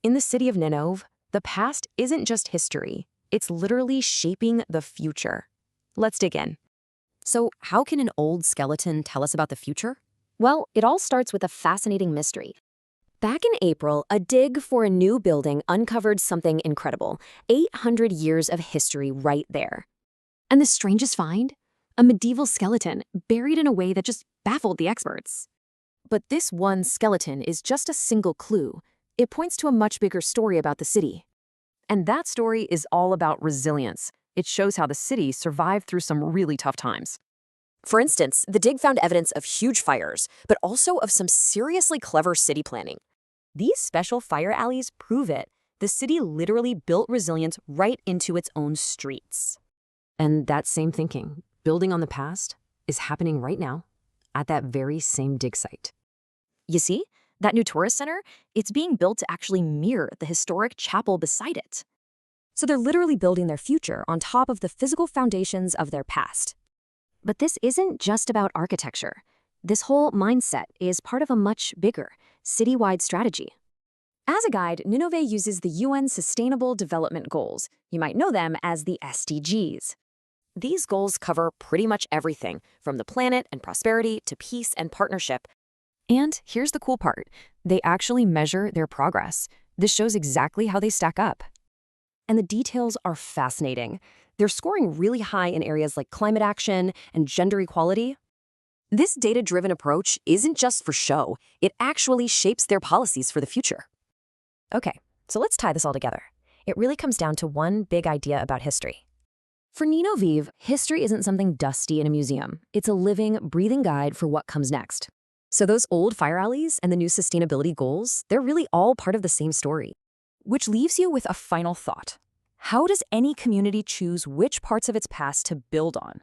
In the city of Ninove, the past isn't just history. It's literally shaping the future. Let's dig in. So how can an old skeleton tell us about the future? Well, it all starts with a fascinating mystery. Back in April, a dig for a new building uncovered something incredible. 800 years of history right there. And the strangest find? A medieval skeleton buried in a way that just baffled the experts. But this one skeleton is just a single clue. It points to a much bigger story about the city. And that story is all about resilience. It shows how the city survived through some really tough times. For instance, the dig found evidence of huge fires, but also of some seriously clever city planning. These special fire alleys prove it. The city literally built resilience right into its own streets. And that same thinking, building on the past, is happening right now at that very same dig site. You see, that new tourist center, it's being built to actually mirror the historic chapel beside it. So they're literally building their future on top of the physical foundations of their past. But this isn't just about architecture. This whole mindset is part of a much bigger, citywide strategy. As a guide, Ninove uses the UN Sustainable Development Goals. You might know them as the SDGs. These goals cover pretty much everything, from the planet and prosperity to peace and partnership. And here's the cool part. They actually measure their progress. This shows exactly how they stack up. And the details are fascinating. They're scoring really high in areas like climate action and gender equality. This data-driven approach isn't just for show. It actually shapes their policies for the future. Okay, so let's tie this all together. It really comes down to one big idea about history. For Ninove, history isn't something dusty in a museum. It's a living, breathing guide for what comes next. So those old fire alleys and the new sustainability goals, they're really all part of the same story. Which leaves you with a final thought. How does any community choose which parts of its past to build on?